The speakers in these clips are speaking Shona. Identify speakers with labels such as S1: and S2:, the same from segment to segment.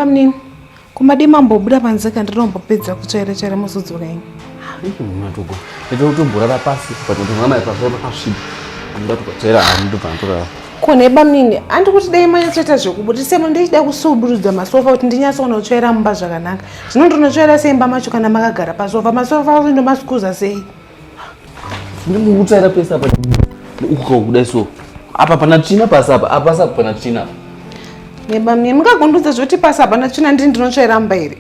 S1: Bamunini. Kumadima mbobuda panze kandirombopedza kutsvaira musudzuka ine.
S2: Matuko. Ndinotomborara pasi kuti mama yapasoro pakasviba. Ndatotsvaira ndobvantora.
S1: Kone Bamunini, andi kuti dai manyatsvaita zvekubudisa ndichida kusuburudza masofa kuti ndinyatsoona kutsvaira mumba zvakanaka. Zvino ndinotsvaira seimba macho kana makagara pasofa. Masofa ndomasikuza sei?
S2: Ndimutsvaira pesa apa. Uko kudai so. Apa pana tsvina pasa apa. Apa pasa pana tsvina.
S1: Bamunini, mungagondudza zvoti pasa pana tsvina ndinotsvaira mumba here.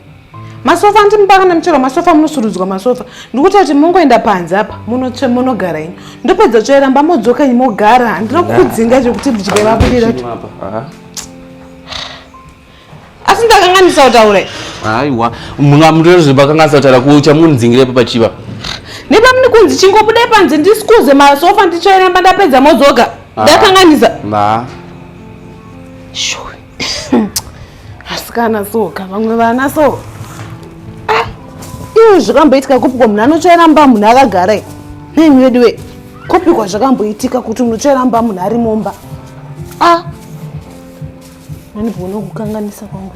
S1: Masofa ndimba kana muchero masofa munosurudzwa masofa. Ndikuti kuti mungoenda panze apa munogara ino. Ndopedza tsvaira mba modzoka mogara. Ndinokudzinga zvekuti bvike vabudira. Asi ndakanganisa kutaura.
S2: Aiwa, mungamutore zvakanganisa kutaura kucha munzingire pachiva.
S1: Bamunini kunzi chingobuda panze ndisikuze masofa nditsvaira mba ndapedza modzoka. Ndakanganisa. Shuwe. Asikana soka vamwe vana so. Iwe zvakamboitika kupikwa munhu anotsvaira mba munhu akagara nemi wedu we kupikwa zvakamboitika kuti munotsvaira mba munhu ari mumba manibvona kukanganisa kwangu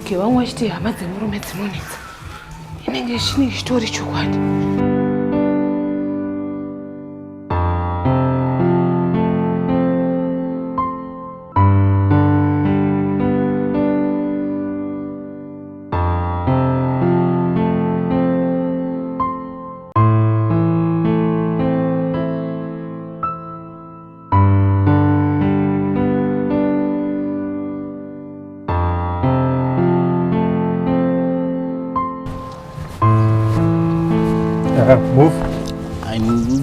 S1: ngevamwe vachiti hama dzemurume dzinonetsa inenge chine chitori chokwadi.
S3: Move.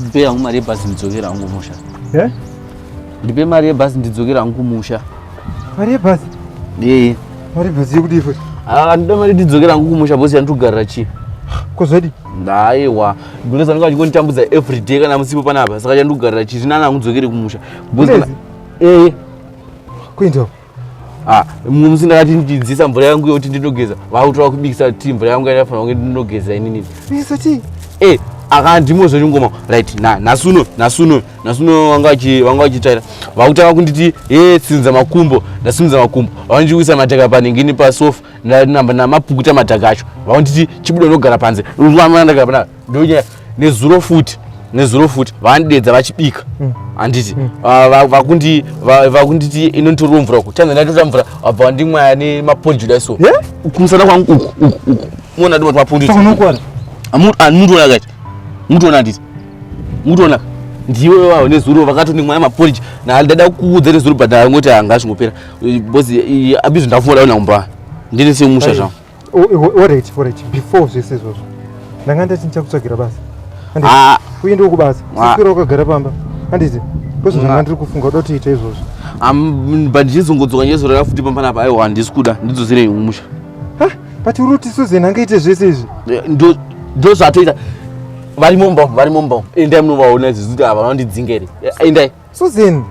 S2: Ndipe yangu mari yebhasi ndidzokera hangu musha.
S3: Ndipe
S2: mari yebhasi ndidzokera hangu musha.
S3: Mari yebhasi? Mari yebhasi yekudii futi?
S2: Ndida mari ndidzokera hangu kumusha bosi yandigarira chi.
S3: Kozvadi?
S2: Aiwa. Ndinonzi ndanga ndikonditambudza every day kana musipo panapa. Saka chandigarira chi zvinana ngudzokere kumusha. Bosi
S3: kuinda.
S2: Musi ndakati ndidzidzisa mvura yangu yekuti ndinogeza. Vakutora kubikisa tii mvura yangu yakafanira kunge ndinogeza inini.
S3: Bikisa tii?
S2: Akandimozo chingoma right nasuno wanga wachitaira vakutanga kunditi tsinza makumbo ndasimudza makumbo vandiwisa mataka panengini pasofa ndanamba namapukuta mataka acho vakunditi chibudo nogara panze ndagara panapa ndonya nezuro futi vandidedza vachibika handiti vakunditi inonditoriwo mvura uku chanza ndatotora mvura wabva wandimwaya nemaponji kudai so kumusana kwangu uku muona ndimati maponji mutoona kati mutoona nditi mutoona ndiwe wao nezuro vakatondimwaya maponji ndada kuudza nezuro but ngoti angazvingopera bosi abizo ndafuura una umba ndine semusha zvangu
S3: alright before zvese izvozvo ndanga ndati ndichakutsvagira basa uendewo kubasa sikwira wakagara pamba handiti kwezvo zvanga ndiri kufunga uda kutoita izvozvo
S2: but ndichizongodzoka njezorara futi pampanapa aiwa handisi kuda ndidzosirei mumusha
S3: but uri kuti Susan angaite zvese izvi
S2: ndo zvatoita vari mumba endai munovaona izvi kuti ava vanondidzingere endai
S3: Susan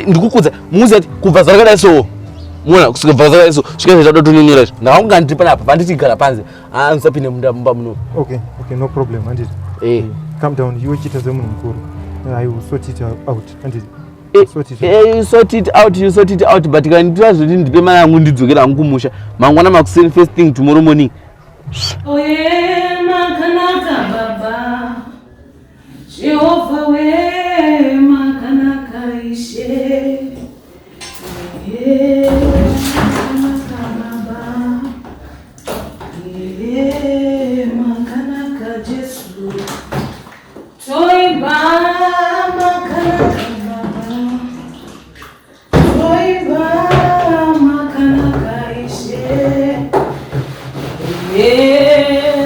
S2: ndikukudza muzati kubva zvarakadai so mona kusvika bva zvarakadai so svika zvachada kutononyora izvi ndakanga ndiri panapa pandichigara panze ndisapinde mumba muno.
S3: Okay no problem handiti calm down iwe chita semunhu mukuru I will sort it out handiti
S2: you sort it out but kanditora zvoti ndipe mari yangu ndidzokera hangu kumusha mangwana makuseni first thing tomorrow morning.
S1: Jehovah we makanaka ishe makanaka Jesu toiba makanaka toiba makanaka ishe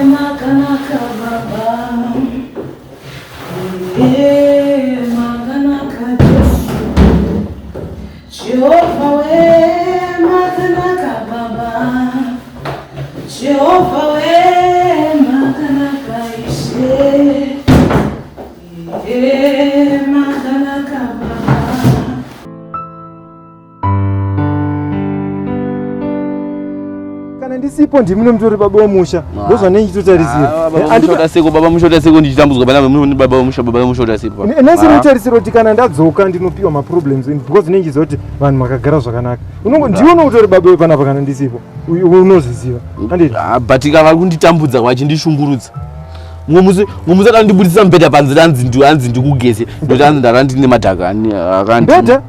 S1: makanaka baba makanaka Jesu Jehovah we makanaka baba Jehovah we makanaka ishe makanaka baba.
S3: ndisipo ndimune mutori baba womusha ndozvanenchitotarisira
S2: baba mushota seko ndichitambudzwa pana baba mushota seko
S3: nasi ritarisiro kuti kana ndadzoka ndinopiwa maproblems because nenchiziva kuti vanhu makagara zvakanaka ndione utori baba wepanapa kana ndisipo unozviziva handiti
S2: but vari kunditambudza vachindishungurudza mumwe musi akandibudisa mubhedha panzira anzi ndikugese ndokuti anzi ndara ndine madhaka
S3: bhedha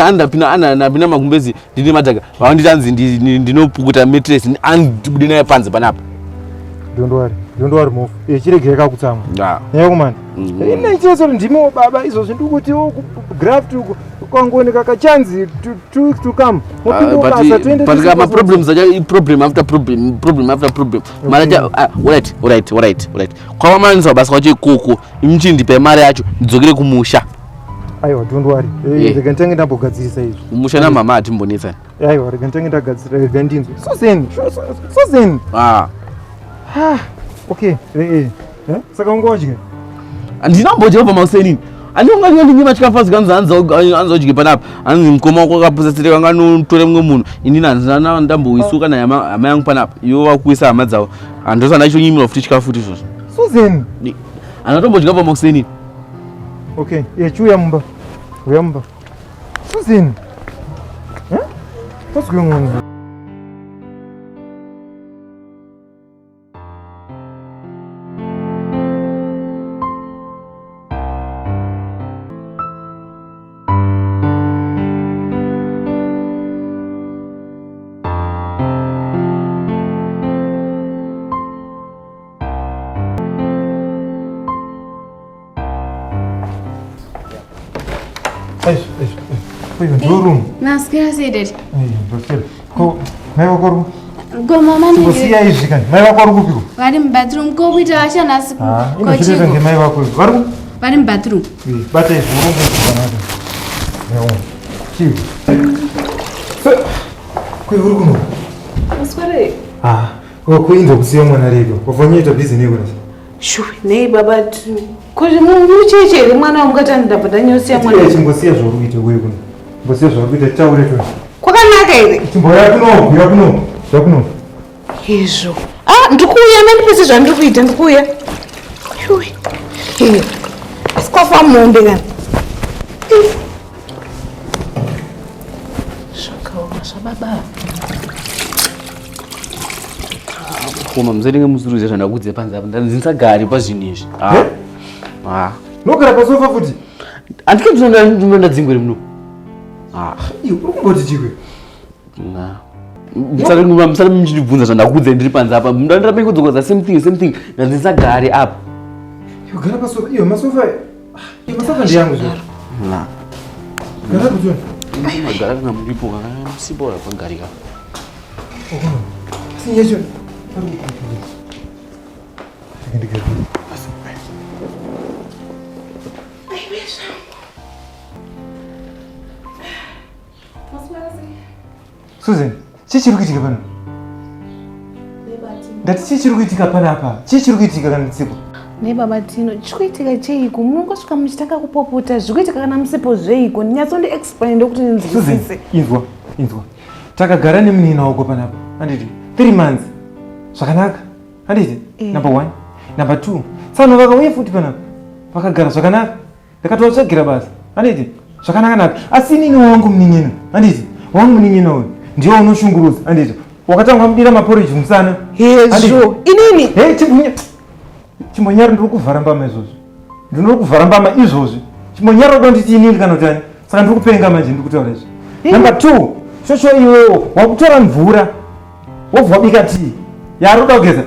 S2: andapina magumbezi ndine madhaka vakanditi anzi ndinopukuta matress andibude naye panze panapa
S3: don't worry mofu chiregere kakutsamwa yakomani inechesori ndimiwo baba izvozvi ndikuti graft kwangooneka kachanzi to come
S2: problem after problem alright kwavamanisa basa kwacho ikoko imuchindipe mari yacho ndidzokere kumusha
S3: aiwa don't worry rega nditange ndambogadzirisa izvi
S2: umusha namama hatimbonetsani
S3: aiwa rega nditange ndagadzira rega ndinzwe sozeni okay saka ungodya
S2: handinambodya pamasenini andinonganinyima chikafazi kanzi anzodye panapa anzi mukoma wako akapusasire kanganotore mumwe munhu inini handina ndamboisuka nahama yangu panapa ivo vakuisa hama dzavo handosana ichonyimira futi chikafu futi izvozvo
S3: sozeni
S2: handatombodya pamasenini
S3: okay chiuya mumba sozeni pasikuemwana
S4: Nasikia seated.
S3: Mai wako ruku?
S4: Go mama ni.
S3: Siya hizi kani. Mai wako ruku piko?
S4: Wali bathroom ko kuita asha nasiku.
S3: Ino chile nge mai wako. Waru?
S4: Wali bathroom.
S3: Bate ruku banana. Neo. Chiu. Kwa ruku no.
S1: Asware.
S3: Kuinza kusiya mwana redo. Kufanyita busy neko nasi.
S1: Shu, nei baba tu. Kuti mucheche mwana wamukati ndapata nyosiya mwana.
S3: Chimbosiya zvoruite wewe kuno. Mbosiya zvoruite taure tu.
S1: Kwakanaka ere?
S3: Chimboya kuno.
S1: Izvo. Ndikuuya mandipese zvandikuita ndikuuya. Shui. Asikwafa mombe kana. Zvakaoma zvababa.
S2: koma muzorenge musuruze zvandakudze panze apa ndisagari pazvinhu izvi
S3: nogara pasofa futi
S2: handikendinoenda dzingwere muno
S3: uri kumboti chikwe
S2: musare muchindibvunza zvandakudze ndiri panze apa ndandirambe kudzokodza same thing ndandisagari apa
S3: gara pasofa iyo masofa ndiyangu zvo gara kuzvona
S2: magara kana muripo musipo wakagarika
S3: sinyecho Susan, chichiri kuitika pano? Ndati chichiri kuitika panapa? Chichiri kuitika kana musipo?
S1: Nebaba Tino, chikuitika cheiko? Munongosvika muchitanga kupopota, zvikuitika kana musipo zveiko? Nyatsondi explain ndokuti ndinzwisise.
S3: Susan, inzwa. Takagara nemunina wako panapa. Handiti? 3 months. Zvakanaka. Handiti? Number 1. Number 2. Sano vakauya futi panapa. Vakagara zvakanaka. Ndakatovatsvagira basa. Handiti? Zvakanaka naka. Asi nini wangu munin'ina? Handiti? Wangu munin'ina uyu ndiwo unoshungurudza. Handiti? Wakatanga mudira maporridge musana.
S1: Hezvo. Inini?
S3: Hey, chimbonyara ndiri kuvhara mbama izvozvi. Ndiri kuvhara mbama izvozvi. Chimbonyara uda nditi inini kana utani. Saka ndiri kupenga manje ndiri kutaura izvi. Number 2. Shosho iwewo wakutora mvura. Wobva wabika tii. Yari uda kugeza?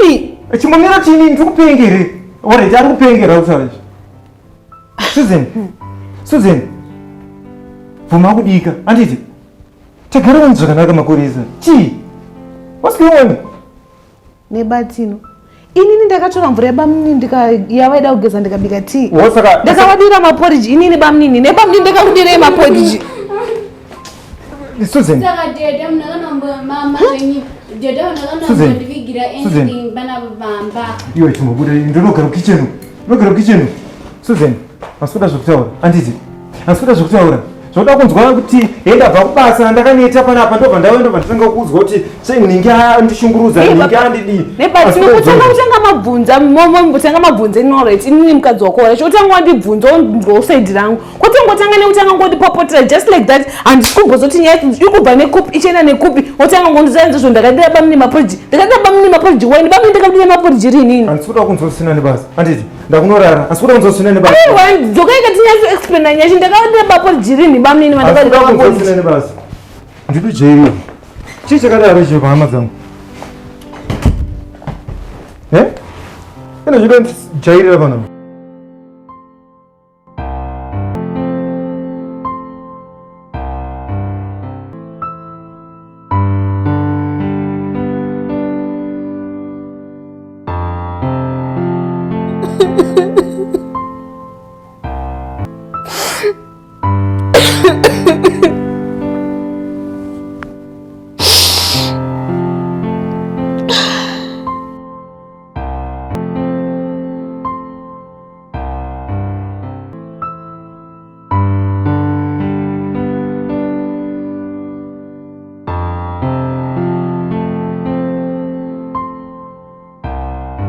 S1: Inini?
S3: Chimbonyara chini ndiri kupengere. Alright, ari kupengera kutaura izvi. Susan. Vuma kudika. Handiti? Tagara vanhu zvakanaka makoresa. Chii? What's going on?
S1: Nebatino. Inini ndakatora mvura yebamunini yavaida kugeza ndikabika tii.
S3: Wasaka
S1: ndakavadira maporridge inini bamunini. Nebamunini ndakakudirei maporridge.
S3: Susan.
S4: Saka deda mnakanamba mama zenyi. Deda mnakanamba ndivigira anything bana bamba.
S3: Iwe chimbobuda ndinogara kukichenu. Susan, masikuda zvokutaura. Handiti? Masikuda zvokutaura. zvoda kunzwa kuti ndabva kubasa ndakaneta panapa ndobva ndatanga kuzwa kuti ninge andishungurudza ninge andidii
S1: tinokutenga mabvunza inoreti inini mukadzi wako right otanga wandibvunza ndousaidi rangu kutongotanga nekutanga ngondipopotera just like that handisi kumbozoti nyaya ikubva nekupi ichienda nekupi otanga ngondizaenzazvo ndakadira bamini maporiji waini bamini ndakadira maporiji rinini
S3: handisi kuda kunzosina nebasa handiti ndakunorara handisi kuda kunzosina nebasa
S1: dzokaika tinyatsoexplaina nyashi ndakadira maporiji rini bamini
S3: vandakadira kunzosina nebasa nditojairiwa chii chakadaro icho pahama dzangu ene zvida ndijairira panapa
S1: Ha ha ha.